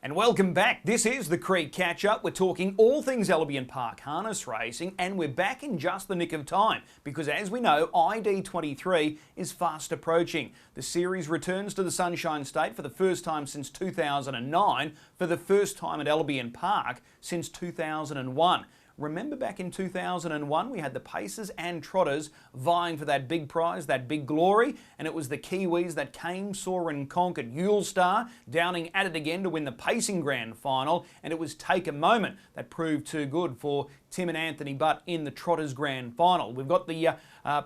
And welcome back. This is the Creek Catch-Up. We're talking all things Albion Park harness racing, and we're back in just the nick of time because, as we know, ID23 is fast approaching. The series returns to the Sunshine State for the first time since 2009, for the first time at Albion Park since 2001. Remember back in 2001, we had the Pacers and Trotters vying for that big prize, that big glory, and it was the Kiwis that came, saw and conquered. Eulstar Downing at it again to win the Pacing Grand Final, and it was Take a Moment that proved too good for Tim and Anthony Butt in the Trotters Grand Final. We've got the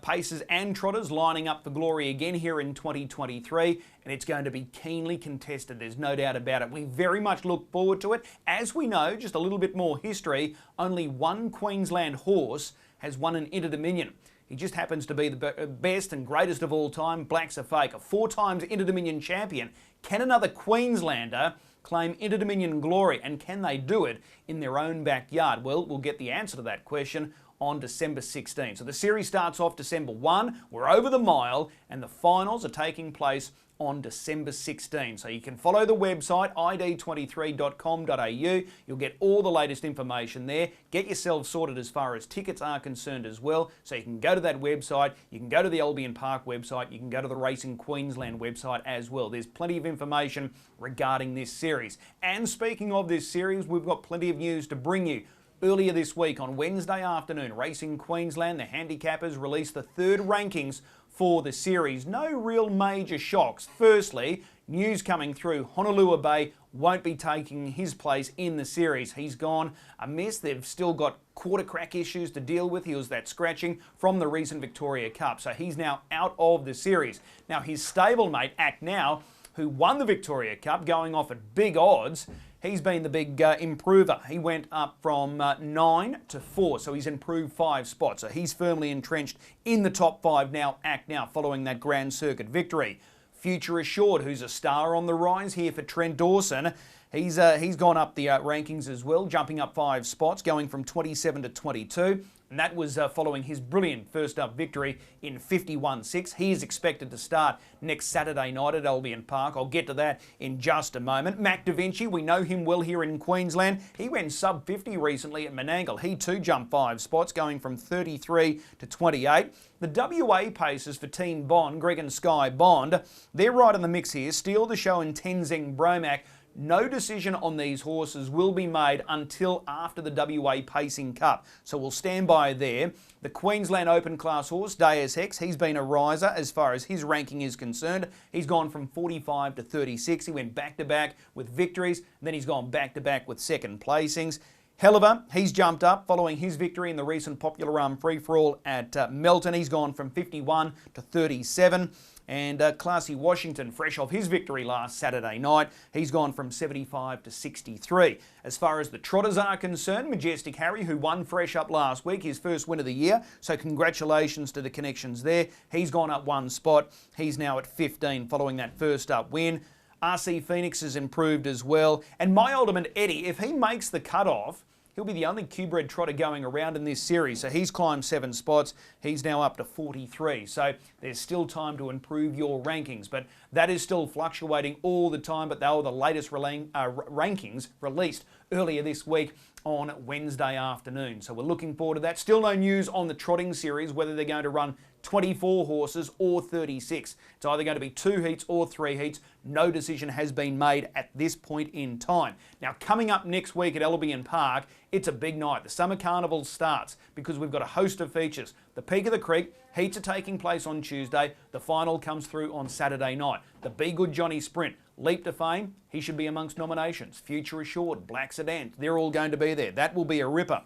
Pacers and Trotters lining up for glory again here in 2023, and it's going to be keenly contested, there's no doubt about it. We very much look forward to it. As we know, just a little bit more history, only one Queensland horse has won an Inter-Dominion. He just happens to be the best and greatest of all time, Black's a Fake, a 4 times Inter-Dominion champion. Can another Queenslander claim Inter-Dominion glory, and can they do it in their own backyard? Well, we'll get the answer to that question on December 16. So the series starts off December 1, we're over the mile, and the finals are taking place on December 16. So you can follow the website id23.com.au. You'll get all the latest information there. Get yourself sorted as far as tickets are concerned as well. So you can go to that website, you can go to the Albion Park website, you can go to the Racing Queensland website as well. There's plenty of information regarding this series. And speaking of this series, we've got plenty of news to bring you. Earlier this week on Wednesday afternoon, Racing Queensland, the handicappers released the third rankings for the series. No real major shocks. Firstly, news coming through, Honolulu Bay won't be taking his place in the series. He's gone amiss. They've still got quarter crack issues to deal with. He was that scratching from the recent Victoria Cup. So he's now out of the series. Now his stablemate, Act Now, who won the Victoria Cup, going off at big odds, he's been the big improver. He went up from 9 to 4, so he's improved 5 spots. So he's firmly entrenched in the top 5 now, Act Now, following that Grand Circuit victory. Future Assured, who's a star on the rise here for Trent Dawson, he's gone up the rankings as well, jumping up 5 spots, going from 27 to 22. And that was following his brilliant first-up victory in 51.6. He is expected to start next Saturday night at Albion Park. I'll get to that in just a moment. Mac Da Vinci, we know him well here in Queensland. He went sub-50 recently at Menangle. He too jumped 5 spots, going from 33 to 28. The WA paces for Team Bond, Greg and Sky Bond, they're right in the mix here. Steal the Show and Tenzing Bromac. No decision on these horses will be made until after the WA Pacing Cup. So we'll stand by there. The Queensland Open class horse, Deus Ex, he's been a riser as far as his ranking is concerned. He's gone from 45 to 36. He went back-to-back with victories, and then he's gone back-to-back with second placings. Helliver, he's jumped up following his victory in the recent Popular Arm Free-for-All at Melton. He's gone from 51 to 37. And Classy Washington, fresh off his victory last Saturday night, he's gone from 75 to 63. As far as the Trotters are concerned, Majestic Harry, who won fresh up last week, his first win of the year, so congratulations to the connections there. He's gone up 1 spot. He's now at 15 following that first up win. RC Phoenix has improved as well. And My Ultimate Eddie, if he makes the cut-off, he'll be the only Q-bred trotter going around in this series. So he's climbed 7 spots. He's now up to 43. So there's still time to improve your rankings. But that is still fluctuating all the time. But they were the latest rankings released earlier this week on Wednesday afternoon. So we're looking forward to that. Still no news on the trotting series, whether they're going to run 24 horses or 36. It's either going to be 2 heats or 3 heats. No decision has been made at this point in time. Now, coming up next week at Albion Park, it's a big night. The Summer Carnival starts because we've got a host of features. The Peak of the Creek, heats are taking place on Tuesday. The final comes through on Saturday night. The Be Good Johnny Sprint, Leap to Fame, he should be amongst nominations. Future Assured, Black Sedan, they're all going to be there. That will be a ripper.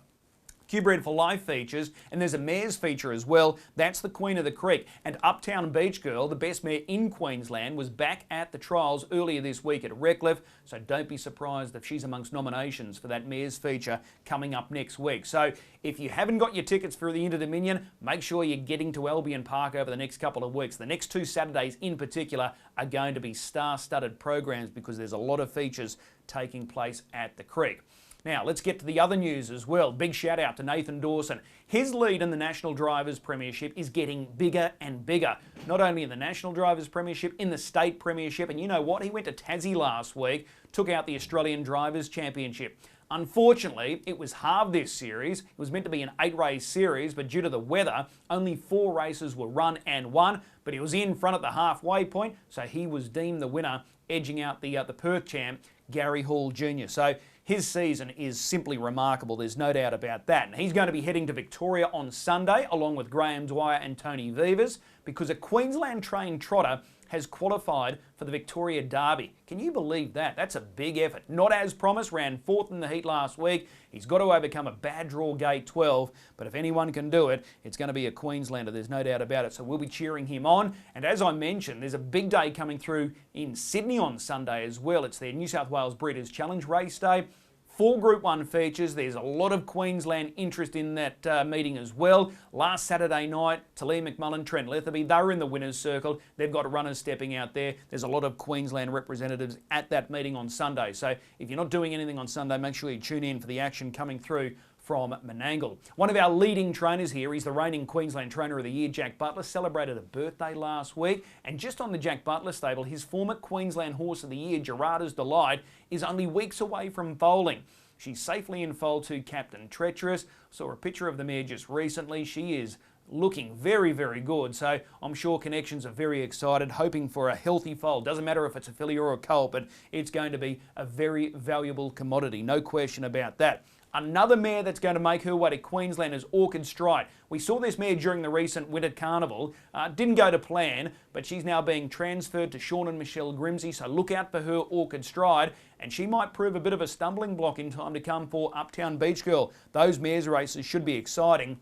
Q-Bred for Life features, and there's a mares feature as well. That's the Queen of the Creek. And Uptown Beach Girl, the best mare in Queensland, was back at the trials earlier this week at Redcliffe, so don't be surprised if she's amongst nominations for that mares feature coming up next week. So if you haven't got your tickets for the Inter-Dominion, make sure you're getting to Albion Park over the next couple of weeks. The next 2 Saturdays in particular are going to be star-studded programs because there's a lot of features taking place at the Creek. Now, let's get to the other news as well. Big shout out to Nathan Dawson. His lead in the National Drivers' Premiership is getting bigger and bigger. Not only in the National Drivers' Premiership, in the State Premiership. And you know what? He went to Tassie last week, took out the Australian Drivers' Championship. Unfortunately, it was halved this series. It was meant to be an 8-race series, but due to the weather, only 4 races were run and won. But he was in front at the halfway point, so he was deemed the winner, edging out the Perth champ, Gary Hall Jr. So his season is simply remarkable, there's no doubt about that. And he's going to be heading to Victoria on Sunday, along with Graham Dwyer and Tony Vivers, because a Queensland-trained trotter has qualified for the Victoria Derby. Can you believe that? That's a big effort. Not as promised, ran 4th in the heat last week. He's got to overcome a bad draw gate 12, but if anyone can do it, it's going to be a Queenslander, there's no doubt about it. So we'll be cheering him on. And as I mentioned, there's a big day coming through in Sydney on Sunday as well. It's their New South Wales Breeders' Challenge race day. 4 Group 1 features. There's a lot of Queensland interest in that meeting as well. Last Saturday night, Talia McMullen, Trent Letherby, they were in the winner's circle. They've got runners stepping out there. There's a lot of Queensland representatives at that meeting on Sunday. So if you're not doing anything on Sunday, make sure you tune in for the action coming through from Menangle. One of our leading trainers here, he's the reigning Queensland Trainer of the Year, Jack Butler, celebrated a birthday last week. And just on the Jack Butler stable, his former Queensland Horse of the Year, Gerarda's Delight, is only weeks away from foaling. She's safely in foal to Captain Treacherous. Saw a picture of the mare just recently. She is looking very, very good. So I'm sure Connections are very excited, hoping for a healthy foal. Doesn't matter if it's a filly or a colt, but it's going to be a very valuable commodity. No question about that. Another mare that's going to make her way to Queensland is Orchid Stride. We saw this mare during the recent Winter Carnival. Didn't go to plan, but she's now being transferred to Sean and Michelle Grimsey, so look out for her, Orchid Stride, and she might prove a bit of a stumbling block in time to come for Uptown Beach Girl. Those mares races should be exciting.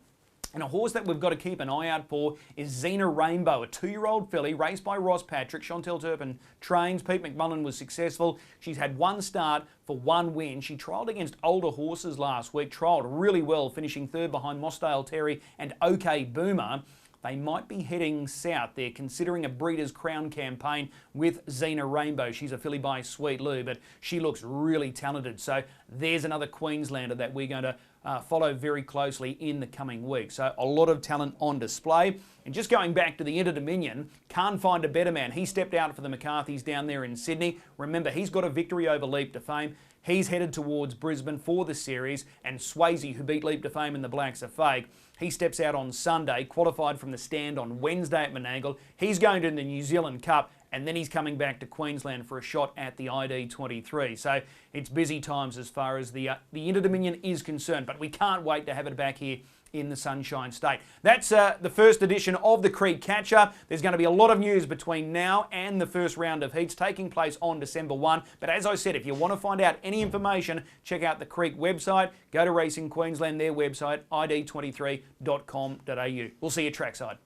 And a horse that we've got to keep an eye out for is Xena Rainbow, a 2-year-old filly raced by Ross Patrick. Chantel Turpin trains. Pete McMullen was successful. She's had 1 start for 1 win. She trialled against older horses last week, trialled really well, finishing 3rd behind Mossdale Terry and OK Boomer. They might be heading south. They're considering a Breeders' Crown campaign with Xena Rainbow. She's a filly by Sweet Lou, but she looks really talented. So there's another Queenslander that we're going to follow very closely in the coming weeks. So a lot of talent on display. And just going back to the Inter-Dominion, Can't Find a Better Man. He stepped out for the McCarthys down there in Sydney. Remember, he's got a victory over Leap to Fame. He's headed towards Brisbane for the series, and Swayze, who beat Leap to Fame in the Blacks Are Fake, he steps out on Sunday, qualified from the stand on Wednesday at Menangle. He's going to the New Zealand Cup, and then he's coming back to Queensland for a shot at the ID23. So it's busy times as far as the Inter-Dominion is concerned, but we can't wait to have it back here in the Sunshine State. That's the first edition of the Creek Catch-Up. There's going to be a lot of news between now and the first round of heats taking place on December 1. But as I said, if you want to find out any information, check out the Creek website. Go to Racing Queensland, their website, id23.com.au. We'll see you trackside.